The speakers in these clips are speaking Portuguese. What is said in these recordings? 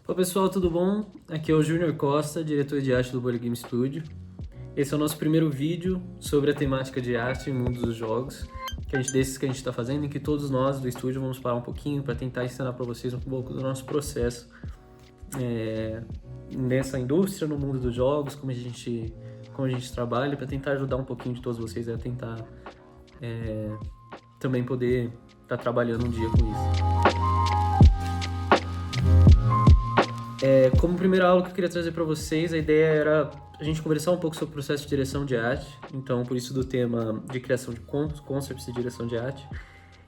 Olá pessoal, tudo bom? Aqui é o Júnior Costa, diretor de arte do Board Game Studio. Esse é o nosso primeiro vídeo sobre a temática de arte e mundo dos jogos, desses que a gente está fazendo, em que todos nós do estúdio vamos parar um pouquinho para tentar ensinar para vocês um pouco do nosso processo nessa indústria, no mundo dos jogos, como a gente trabalha, para tentar ajudar um pouquinho de todos vocês a tentar também poder estar trabalhando um dia com isso. Como primeira aula que eu queria trazer para vocês, a ideia era a gente conversar um pouco sobre o processo de direção de arte, então por isso do tema de criação de concepts de direção de arte,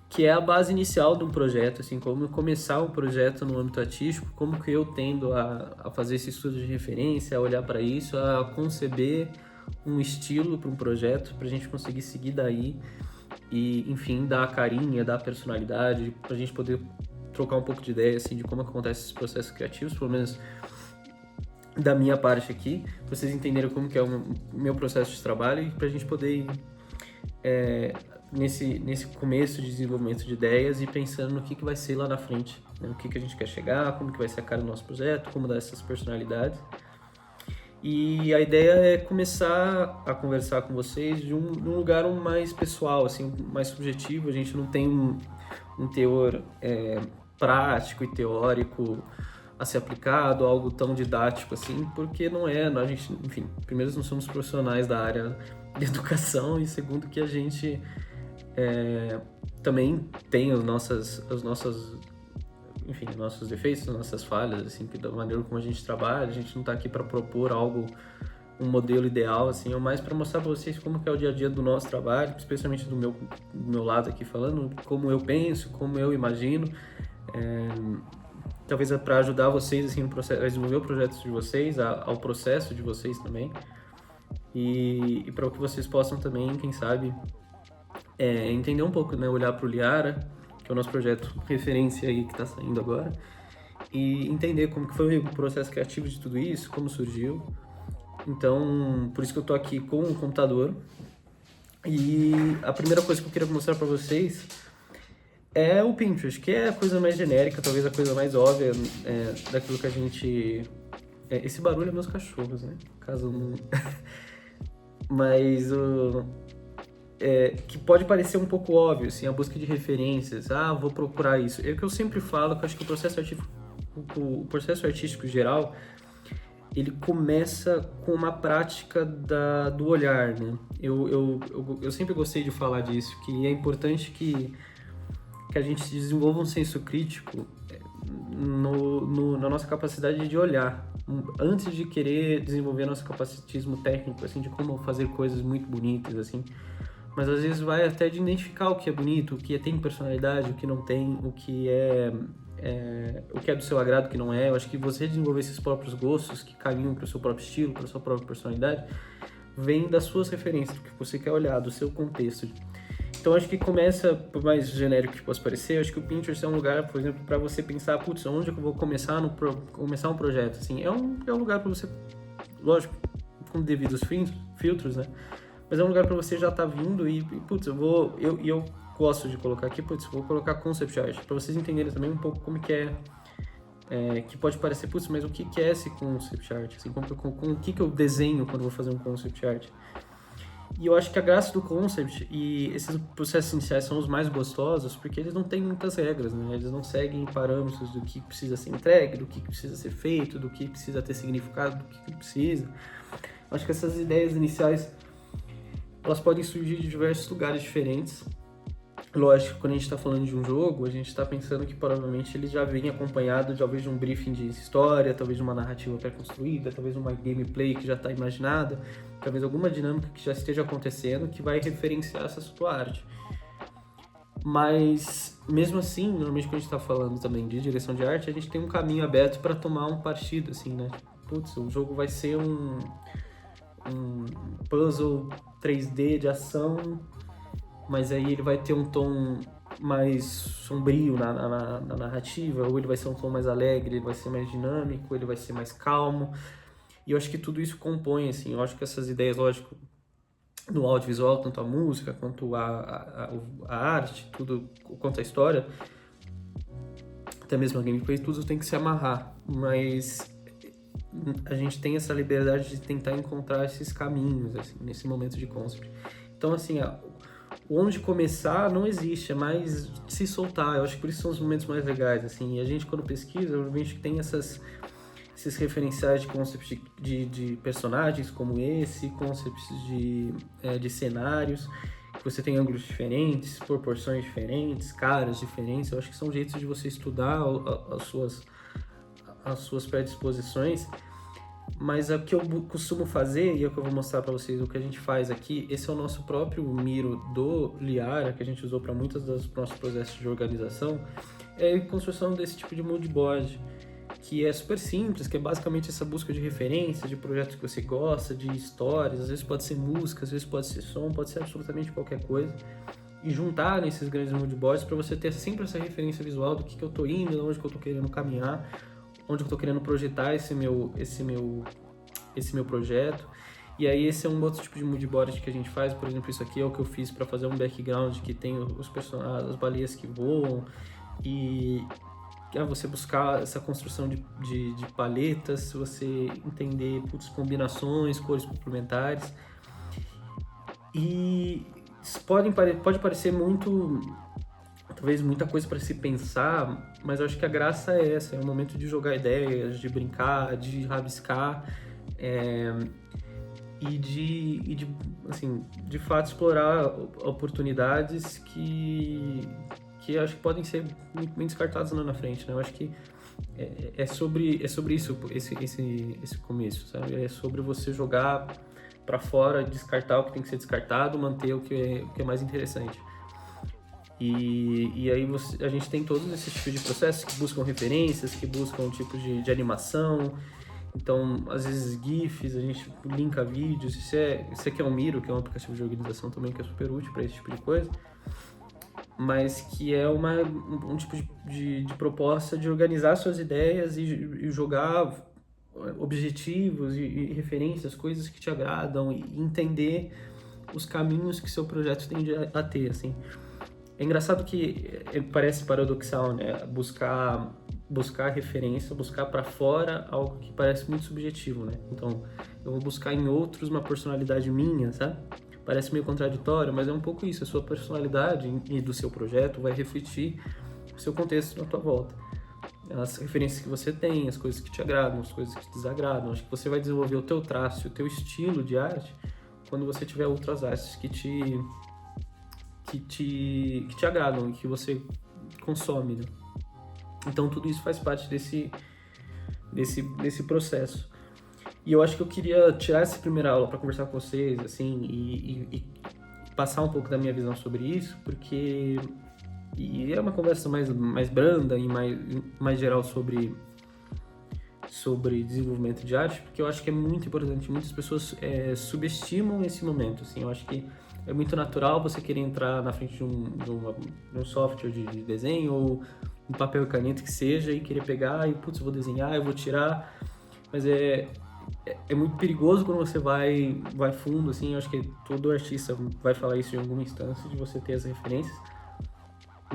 que é a base inicial de um projeto, assim, como começar um projeto no âmbito artístico, como que eu tendo a fazer esse estudo de referência, a olhar para isso, a conceber um estilo para um projeto, para a gente conseguir seguir daí e, enfim, dar a carinha, dar a personalidade, para a gente poder trocar um pouco de ideia, assim, de como acontece esses processos criativos, pelo menos da minha parte aqui, pra vocês entenderem como que é o meu processo de trabalho e pra gente poder ir nesse começo de desenvolvimento de ideias e pensando no que vai ser lá na frente, né? O que a gente quer chegar, como que vai ser a cara do nosso projeto, como dar essas personalidades. E a ideia é começar a conversar com vocês de um lugar mais pessoal, assim, mais subjetivo. A gente não tem um teor prático e teórico a ser aplicado, algo tão didático assim, porque não é, a gente, enfim, primeiro não somos profissionais da área de educação e segundo que a gente também tem os nossos defeitos, as nossas falhas, assim, que da maneira como a gente trabalha, a gente não está aqui para propor algo, um modelo ideal, assim, é mais para mostrar para vocês como que é o dia a dia do nosso trabalho, especialmente do meu lado aqui falando, como eu penso, como eu imagino, talvez é para ajudar vocês, assim, no processo, a desenvolver o projeto de vocês, ao processo de vocês também, e para que vocês possam também, quem sabe, entender um pouco, né, olhar para o Liara, que é o nosso projeto referência aí que está saindo agora, e entender como que foi o processo criativo de tudo isso, como surgiu. Então, por isso que eu tô aqui com o computador. E a primeira coisa que eu queria mostrar para vocês é o Pinterest, que é a coisa mais genérica, talvez a coisa mais óbvia daquilo que a gente... esse barulho é meus cachorros, né? Caso não... Mas que pode parecer um pouco óbvio, assim, a busca de referências. Vou procurar isso. É o que eu sempre falo, que eu acho que o processo artístico geral, ele começa com uma prática do olhar, né? Eu sempre gostei de falar disso, que é importante que a gente desenvolva um senso crítico na nossa capacidade de olhar, antes de querer desenvolver nosso capacitismo técnico, assim, de como fazer coisas muito bonitas, assim. Mas às vezes vai até de identificar o que é bonito, o que tem personalidade, o que não tem, o que é do seu agrado, o que não é. Eu acho que você desenvolver esses próprios gostos que caminham para o seu próprio estilo, para a sua própria personalidade, vem das suas referências, do que você quer olhar, do seu contexto. Então acho que começa, por mais genérico que possa parecer, acho que o Pinterest é um lugar, por exemplo, para você pensar, onde é que eu vou começar um projeto? Assim, é um lugar para você, lógico, com devidos filtros, né? Mas é um lugar para você já estar vindo e eu gosto de colocar aqui, vou colocar concept art, para vocês entenderem também um pouco como que que pode parecer, mas o que é esse concept art? Assim, com o que eu desenho quando vou fazer um concept art? E eu acho que a graça do concept e esses processos iniciais são os mais gostosos porque eles não têm muitas regras, né? Eles não seguem parâmetros do que precisa ser entregue, do que precisa ser feito, do que precisa ter significado, do que precisa. Eu acho que essas ideias iniciais elas podem surgir de diversos lugares diferentes. Lógico, quando a gente está falando de um jogo, a gente está pensando que provavelmente ele já vem acompanhado talvez de um briefing de história, talvez de uma narrativa pré-construída, talvez uma gameplay que já está imaginada, talvez alguma dinâmica que já esteja acontecendo que vai referenciar essa sua arte. Mas, mesmo assim, normalmente quando a gente está falando também de direção de arte, a gente tem um caminho aberto para tomar um partido, assim, né? O jogo vai ser um puzzle 3D de ação, mas aí ele vai ter um tom mais sombrio na narrativa, ou ele vai ser um tom mais alegre, ele vai ser mais dinâmico, ele vai ser mais calmo. E eu acho que tudo isso compõe, assim, eu acho que essas ideias, lógico, no audiovisual, tanto a música, quanto a arte, tudo, quanto a história, até mesmo a gameplay, tudo tem que se amarrar. mas a gente tem essa liberdade de tentar encontrar esses caminhos, assim, nesse momento de concept. Então, assim, onde começar não existe, é mais se soltar. Eu acho que por isso são os momentos mais legais, assim. E a gente, quando pesquisa, a gente tem esses referenciais de concepts de personagens como esse, concepts de cenários, que você tem ângulos diferentes, proporções diferentes, caras diferentes. Eu acho que são jeitos de você estudar as suas predisposições. Mas o que eu costumo fazer, e é o que eu vou mostrar para vocês, o que a gente faz aqui, esse é o nosso próprio Miro do Liara, que a gente usou para muitos dos nossos processos de organização, é a construção desse tipo de mood board, que é super simples, que é basicamente essa busca de referências, de projetos que você gosta, de histórias, às vezes pode ser música, às vezes pode ser som, pode ser absolutamente qualquer coisa, e juntar nesses grandes mood boards para você ter sempre essa referência visual do que eu tô indo, onde que eu tô querendo caminhar, onde eu tô querendo projetar esse meu projeto. E aí esse é um outro tipo de mood board que a gente faz. Por exemplo, isso aqui é o que eu fiz para fazer um background que tem os personagens, as baleias que voam, e você buscar essa construção de paletas, você entender combinações, cores complementares. E pode parecer muito, talvez muita coisa para se pensar, mas eu acho que a graça é essa, é o momento de jogar ideias, de brincar, de rabiscar, e assim, de fato explorar oportunidades que eu acho que podem ser muito bem descartadas lá na frente, né? Eu acho que é sobre isso, esse começo, sabe? É sobre você jogar para fora, descartar o que tem que ser descartado, manter o que é mais interessante. E aí a gente tem todos esses tipos de processos que buscam referências, que buscam tipos de animação. Então, às vezes GIFs, a gente linka vídeos. Isso aqui é o Miro, que é um aplicativo de organização também que é super útil para esse tipo de coisa. Mas que é um tipo de proposta de organizar suas ideias e jogar objetivos e referências, coisas que te agradam, e entender os caminhos que seu projeto tende a ter, assim. É engraçado que parece paradoxal, né? Buscar referência, buscar para fora algo que parece muito subjetivo, né? Então, eu vou buscar em outros uma personalidade minha, sabe? Parece meio contraditório, mas é um pouco isso. A sua personalidade e do seu projeto vai refletir o seu contexto na tua volta. As referências que você tem, as coisas que te agradam, as coisas que te desagradam. Acho que você vai desenvolver o teu traço, o teu estilo de arte quando você tiver outras artes que te agradam e que você consome, né? Então tudo isso faz parte desse processo. E eu acho que eu queria tirar essa primeira aula para conversar com vocês, assim, e passar um pouco da minha visão sobre isso, porque é uma conversa mais branda e mais geral sobre desenvolvimento de arte, porque eu acho que é muito importante. Muitas pessoas subestimam esse momento, assim. Eu acho que é muito natural você querer entrar na frente de um software de desenho ou um papel e caneta que seja e querer pegar e, putz, eu vou desenhar, eu vou tirar. Mas é muito perigoso quando você vai fundo, assim. Eu acho que todo artista vai falar isso em alguma instância, de você ter as referências.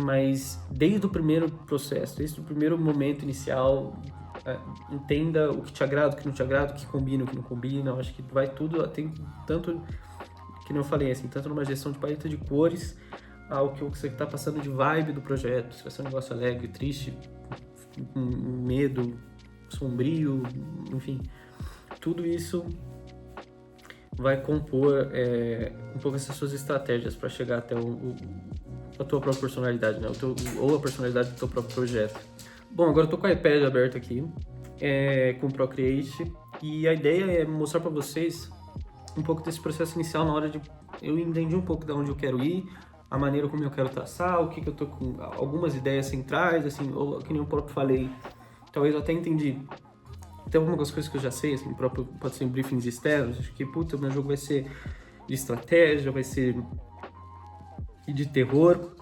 Mas desde o primeiro processo, desde o primeiro momento inicial, entenda o que te agrada, o que não te agrada, o que combina, o que não combina. Eu acho que vai tudo, tem tanto, que eu falei, assim, tanto numa gestão de paleta de cores, ao que você está passando de vibe do projeto, se vai ser um negócio alegre, triste, medo, sombrio, enfim, tudo isso vai compor um pouco essas suas estratégias para chegar até a tua própria personalidade, né? Ou a personalidade do teu próprio projeto. Bom, agora eu tô com o iPad aberto aqui, com o Procreate, e a ideia é mostrar para vocês um pouco desse processo inicial na hora de... Eu entendi um pouco de onde eu quero ir, a maneira como eu quero traçar, o que eu tô com algumas ideias centrais, assim, ou que nem eu próprio falei, talvez eu até entendi. Tem algumas coisas que eu já sei, assim, próprio, pode ser em briefings externos, acho que, puta, o meu jogo vai ser de estratégia, vai ser de terror,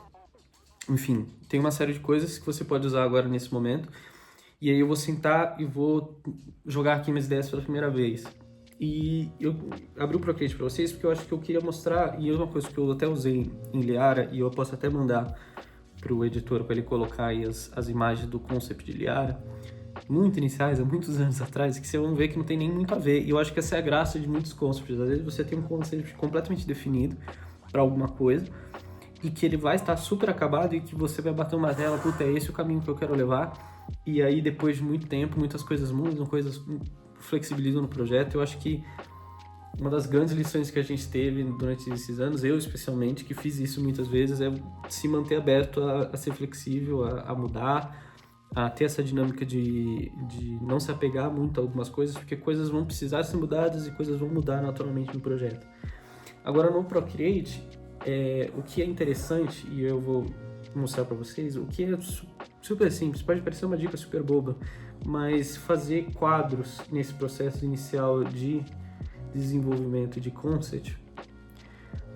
enfim, tem uma série de coisas que você pode usar agora nesse momento, e aí eu vou sentar e vou jogar aqui minhas ideias pela primeira vez. E eu abri o Procreate para vocês porque eu acho que eu queria mostrar, e é uma coisa que eu até usei em Liara, e eu posso até mandar para o editor para ele colocar aí as imagens do concept de Liara, muito iniciais, há muitos anos atrás, que vocês vão ver que não tem nem muito a ver. E eu acho que essa é a graça de muitos concepts. Às vezes você tem um conceito completamente definido para alguma coisa e que ele vai estar super acabado e que você vai bater uma martelo, puta, é esse o caminho que eu quero levar. E aí, depois de muito tempo, muitas coisas mudam, coisas flexibilizam no projeto. Eu acho que uma das grandes lições que a gente teve durante esses anos, eu especialmente, que fiz isso muitas vezes, é se manter aberto a ser flexível, a mudar, a ter essa dinâmica de não se apegar muito a algumas coisas, porque coisas vão precisar ser mudadas e coisas vão mudar naturalmente no projeto. Agora, no Procreate, o que é interessante, e eu vou mostrar para vocês, o que é super simples, pode parecer uma dica super boba, mas fazer quadros nesse processo inicial de desenvolvimento de concept,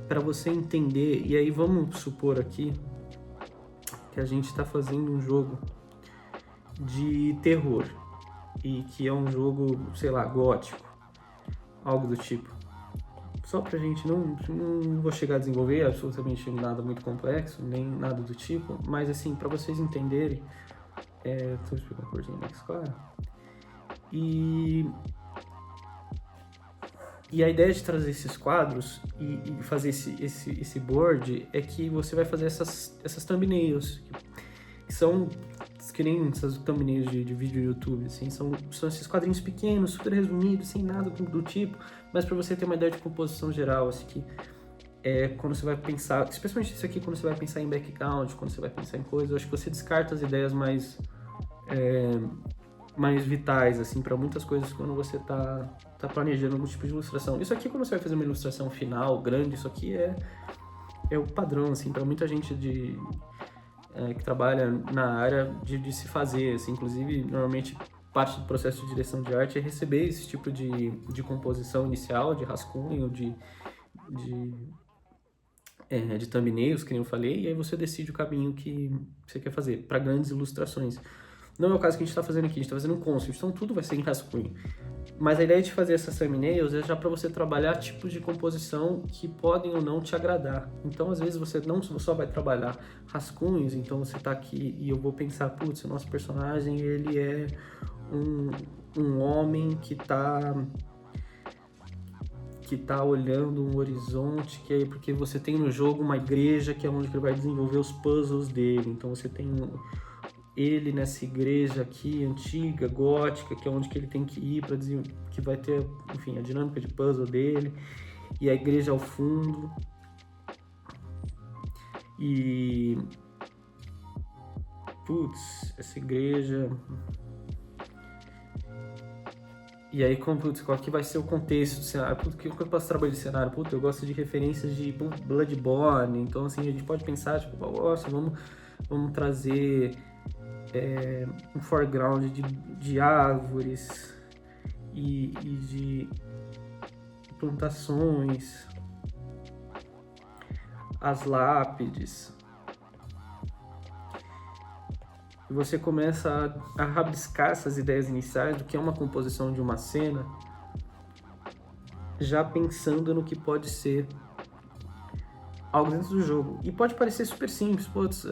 para você entender, e aí vamos supor aqui que a gente está fazendo um jogo de terror, e que é um jogo, sei lá, gótico, algo do tipo. Só pra gente, não vou chegar a desenvolver absolutamente nada muito complexo, nem nada do tipo, mas assim, para vocês entenderem, deixa eu explicar uma corzinha mais clara. E a ideia de trazer esses quadros e fazer esse board é que você vai fazer essas thumbnails, que são que nem essas thumbnails de vídeo do YouTube, assim, são esses quadrinhos pequenos, super resumidos, sem nada do tipo, mas para você ter uma ideia de composição geral, assim, que quando você vai pensar, especialmente isso aqui, quando você vai pensar em background, quando você vai pensar em coisas, eu acho que você descarta as ideias mais vitais, assim, para muitas coisas quando você tá planejando algum tipo de ilustração. Isso aqui, quando você vai fazer uma ilustração final, grande, isso aqui é o padrão, assim, para muita gente que trabalha na área de se fazer, assim, inclusive, normalmente, parte do processo de direção de arte é receber esse tipo de composição inicial, de rascunho, de thumbnails, que nem eu falei, e aí você decide o caminho que você quer fazer, para grandes ilustrações. Não é o caso que a gente está fazendo aqui, a gente está fazendo um concept, então tudo vai ser em rascunho. Mas a ideia de fazer essas thumbnails é já para você trabalhar tipos de composição que podem ou não te agradar. Então, às vezes, você não só vai trabalhar rascunhos, então você está aqui e eu vou pensar, putz, o nosso personagem, ele é um homem que tá olhando um horizonte, que é porque você tem no jogo uma igreja que é onde ele vai desenvolver os puzzles dele. Então, você tem ele nessa igreja aqui, antiga, gótica, que é onde que ele tem que ir para que vai ter, enfim, a dinâmica de puzzle dele, e a igreja ao fundo. E putz, essa igreja. E aí, qual que vai ser o contexto do cenário? Putz, o que eu posso trabalhar de cenário? Putz, eu gosto de referências de Bloodborne, então assim, a gente pode pensar, tipo, nossa, vamos trazer um foreground de árvores e de plantações, as lápides. E você começa a rabiscar essas ideias iniciais do que é uma composição de uma cena, já pensando no que pode ser algo dentro do jogo. E pode parecer super simples, putz,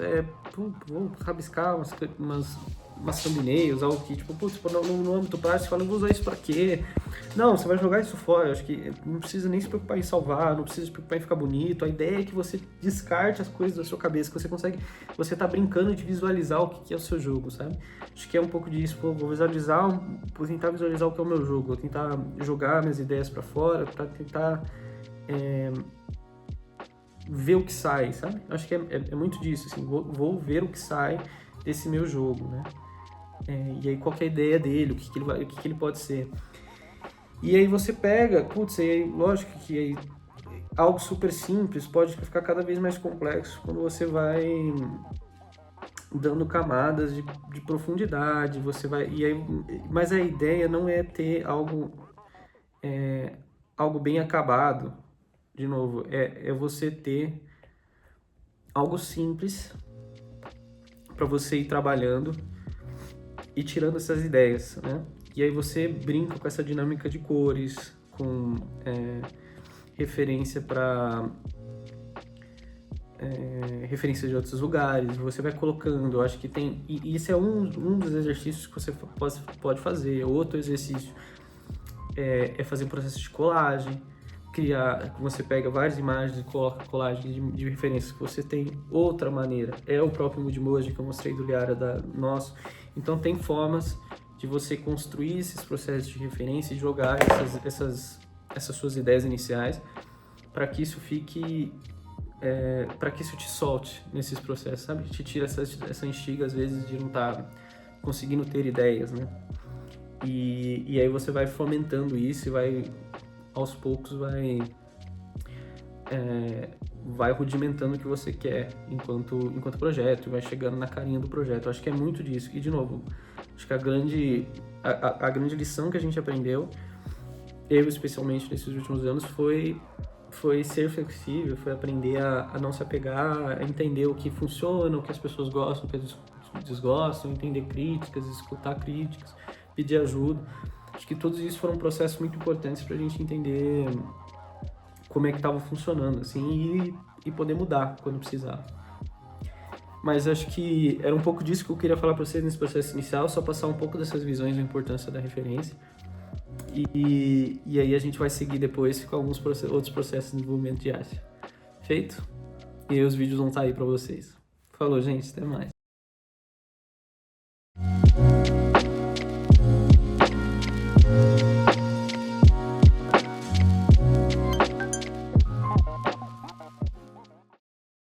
vou rabiscar umas thumbnails, algo que, tipo, putz, no âmbito prático, você fala, não vou usar isso pra quê? Não, você vai jogar isso fora, eu acho que não precisa nem se preocupar em salvar, não precisa se preocupar em ficar bonito, a ideia é que você descarte as coisas da sua cabeça, que você tá brincando de visualizar o que é o seu jogo, sabe? Acho que é um pouco disso, vou tentar visualizar o que é o meu jogo, vou tentar jogar minhas ideias pra fora, pra tentar ver o que sai, sabe? Acho que é muito disso, assim, vou ver o que sai desse meu jogo, né? E aí qual que é a ideia dele, o que ele pode ser. E aí você pega, putz, e aí, lógico que aí, algo super simples pode ficar cada vez mais complexo quando você vai dando camadas de profundidade, mas a ideia não é ter algo bem acabado. De novo, é você ter algo simples para você ir trabalhando e tirando essas ideias, né? E aí você brinca com essa dinâmica de cores, com referência para referências de outros lugares, você vai colocando, eu acho que tem... E isso é um dos exercícios que você pode fazer. Outro exercício é fazer um processo de colagem, você pega várias imagens e coloca colagem de referências que você tem. Outra maneira é o próprio Moodimoji que eu mostrei do Liara nosso. Então tem formas de você construir esses processos de referência e jogar essas suas ideias iniciais para que isso fique... para que isso te solte nesses processos, sabe? Te tira essa instiga, às vezes, de não estar conseguindo ter ideias, né? E aí você vai fomentando isso e vai, aos poucos, vai rudimentando o que você quer enquanto projeto, vai chegando na carinha do projeto. Eu acho que é muito disso. E, de novo, acho que a grande lição que a gente aprendeu, eu especialmente nesses últimos anos, foi ser flexível, foi aprender a não se apegar, a entender o que funciona, o que as pessoas gostam, o que eles desgostam, entender críticas, escutar críticas, pedir ajuda. Acho que todos isso foram processos muito importantes para a gente entender como é que estava funcionando, assim, e poder mudar quando precisar. Mas acho que era um pouco disso que eu queria falar para vocês nesse processo inicial, só passar um pouco dessas visões da importância da referência. E aí a gente vai seguir depois com alguns outros processos de desenvolvimento de arte. Feito? E aí os vídeos vão estar aí para vocês. Falou, gente. Até mais.